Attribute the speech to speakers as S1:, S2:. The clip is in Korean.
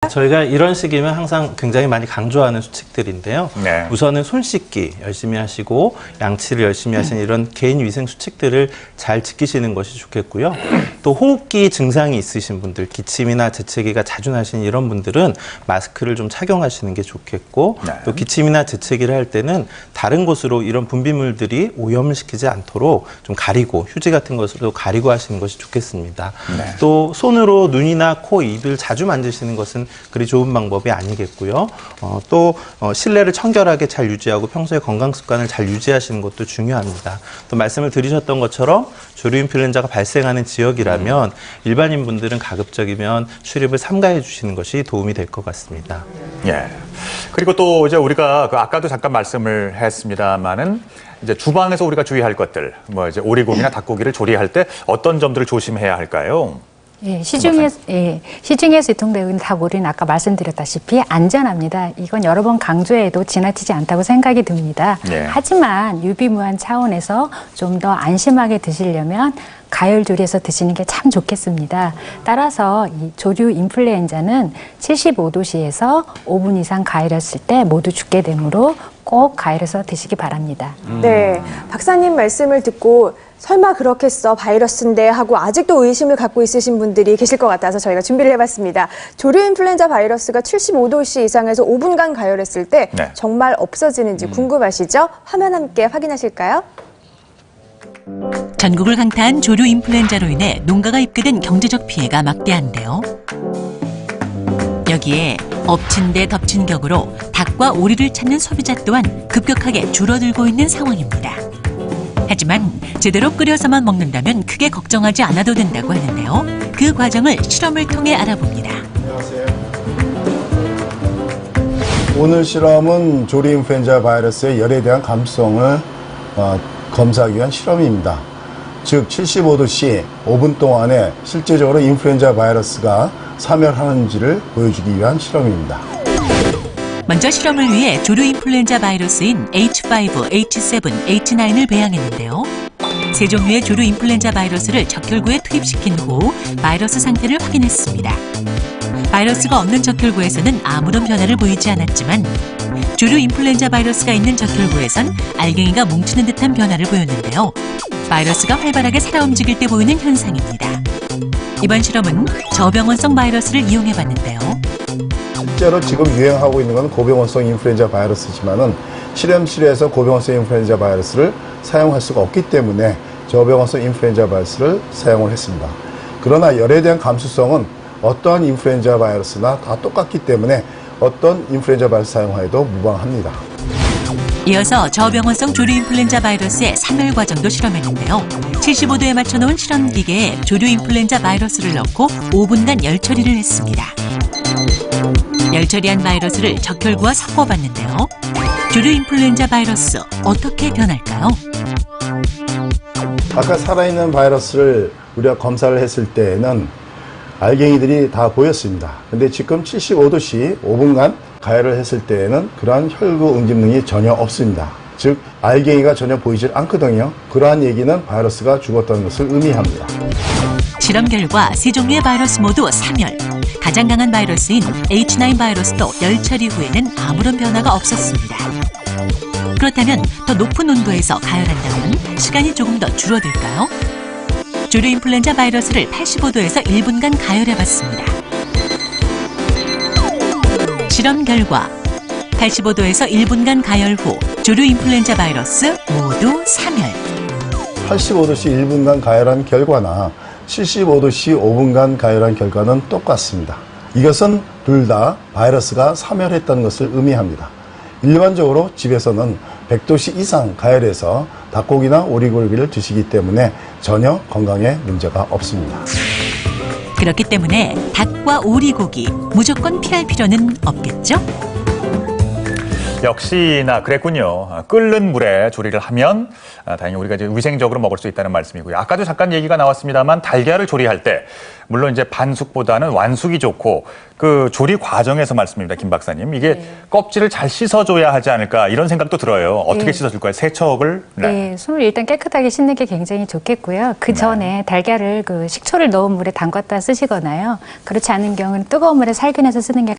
S1: 저희가 이런 시기면 항상 굉장히 많이 강조하는 수칙들인데요.
S2: 네.
S1: 우선은 손 씻기 열심히 하시고 양치를 열심히 하시는 이런 개인 위생 수칙들을 잘 지키시는 것이 좋겠고요. 또 호흡기 증상이 있으신 분들, 기침이나 재채기가 자주 나시는 이런 분들은 마스크를 좀 착용하시는 게 좋겠고
S2: 네.
S1: 또 기침이나 재채기를 할 때는 다른 곳으로 이런 분비물들이 오염을 시키지 않도록 좀 가리고 휴지 같은 것으로 가리고 하시는 것이 좋겠습니다.
S2: 네.
S1: 또 손으로 눈이나 코, 입을 자주 만지시는 것은 그리 좋은 방법이 아니겠고요. 또 실내를 청결하게 잘 유지하고 평소에 건강 습관을 잘 유지하시는 것도 중요합니다. 또 말씀을 드리셨던 것처럼 조류 인플루엔자가 발생하는 지역이라면 일반인 분들은 가급적이면 출입을 삼가해 주시는 것이 도움이 될 것 같습니다.
S2: 예. 그리고 또 이제 우리가 아까도 잠깐 말씀을 했습니다만은 이제 주방에서 우리가 주의할 것들, 뭐 이제 오리고기나 닭고기를 조리할 때 어떤 점들을 조심해야 할까요?
S3: 예, 시중에서 유통되고 있는 닭고기는 아까 말씀드렸다시피 안전합니다. 이건 여러 번 강조해도 지나치지 않다고 생각이 듭니다.
S2: 예.
S3: 하지만 유비무한 차원에서 좀 더 안심하게 드시려면 가열 조리해서 드시는 게 참 좋겠습니다. 따라서 이 조류 인플루엔자는 75도씨에서 5분 이상 가열했을 때 모두 죽게 되므로 꼭 가열해서 드시기 바랍니다.
S4: 네, 박사님 말씀을 듣고 설마 그렇겠어 바이러스인데 하고 아직도 의심을 갖고 있으신 분들이 계실 것 같아서 저희가 준비를 해봤습니다. 조류 인플루엔자 바이러스가 75도씨 이상에서 5분간 가열했을 때
S2: 네.
S4: 정말 없어지는지 궁금하시죠? 화면 함께 확인하실까요?
S5: 전국을 강타한 조류 인플루엔자로 인해 농가가 입게 된 경제적 피해가 막대한데요. 여기에 엎친 데 덮친 격으로 닭과 오리를 찾는 소비자 또한 급격하게 줄어들고 있는 상황입니다. 하지만 제대로 끓여서만 먹는다면 크게 걱정하지 않아도 된다고 하는데요. 그 과정을 실험을 통해 알아봅니다.
S6: 안녕하세요. 오늘 실험은 조류 인플루엔자 바이러스의 열에 대한 감수성을 검사하기 위한 실험입니다. 즉 75도씨 5분 동안에 실제적으로 인플루엔자 바이러스가 사멸하는지를 보여주기 위한 실험입니다.
S5: 먼저 실험을 위해 조류 인플루엔자 바이러스인 H5, H7, H9을 배양했는데요. 세 종류의 조류 인플루엔자 바이러스를 적혈구에 투입시킨 후 바이러스 상태를 확인했습니다. 바이러스가 없는 적혈구에서는 아무런 변화를 보이지 않았지만 조류 인플루엔자 바이러스가 있는 적혈구에선 알갱이가 뭉치는 듯한 변화를 보였는데요. 바이러스가 활발하게 살아 움직일 때 보이는 현상입니다. 이번 실험은 저병원성 바이러스를 이용해봤는데요.
S6: 실제로 지금 유행하고 있는 건 고병원성 인플루엔자 바이러스지만은 실험실에서 고병원성 인플루엔자 바이러스를 사용할 수가 없기 때문에 저병원성 인플루엔자 바이러스를 사용을 했습니다. 그러나 열에 대한 감수성은 어떠한 인플루엔자 바이러스나 다 똑같기 때문에 어떤 인플루엔자 바이러스 사용하여도 무방합니다.
S5: 이어서 저병원성 조류 인플루엔자 바이러스의 사멸 과정도 실험했는데요. 75도에 맞춰놓은 실험 기계에 조류 인플루엔자 바이러스를 넣고 5분간 열 처리를 했습니다. 열 처리한 바이러스를 적혈구와 섞어봤는데요. 조류 인플루엔자 바이러스 어떻게 변할까요?
S6: 아까 살아있는 바이러스를 우리가 검사를 했을 때에는 알갱이들이 다 보였습니다. 근데 지금 75도씨 5분간 가열을 했을 때에는 그러한 혈구 응집능이 전혀 없습니다. 즉 알갱이가 전혀 보이질 않거든요. 그러한 얘기는 바이러스가 죽었다는 것을 의미합니다.
S5: 실험 결과 세 종류의 바이러스 모두 사멸. 가장 강한 바이러스인 H9 바이러스도 열 처리 후에는 아무런 변화가 없었습니다. 그렇다면 더 높은 온도에서 가열한다면 시간이 조금 더 줄어들까요? 조류 인플루엔자 바이러스를 85도에서 1분간 가열해봤습니다. 실험 결과 85도에서 1분간 가열 후 조류 인플루엔자 바이러스 모두 사멸.
S6: 85도씨 1분간 가열한 결과나 75도씨 5분간 가열한 결과는 똑같습니다. 이것은 둘 다 바이러스가 사멸했다는 것을 의미합니다. 일반적으로 집에서는 100도씨 이상 가열해서 닭고기나 오리고기를 드시기 때문에 전혀 건강에 문제가 없습니다.
S5: 그렇기 때문에 닭과 오리고기 무조건 피할 필요는 없겠죠?
S2: 역시나 그랬군요. 끓는 물에 조리를 하면 다행히 우리가 이제 위생적으로 먹을 수 있다는 말씀이고요. 아까도 잠깐 얘기가 나왔습니다만 달걀을 조리할 때 물론 이제 반숙보다는 완숙이 좋고 그 조리 과정에서 말씀입니다, 김 박사님. 이게 껍질을 잘 씻어줘야 하지 않을까 이런 생각도 들어요. 어떻게 씻어줄까요? 세척을?
S3: 네, 손을 일단 깨끗하게 씻는 게 굉장히 좋겠고요. 그 전에 달걀을 식초를 넣은 물에 담갔다 쓰시거나요. 그렇지 않은 경우는 뜨거운 물에 살균해서 쓰는 게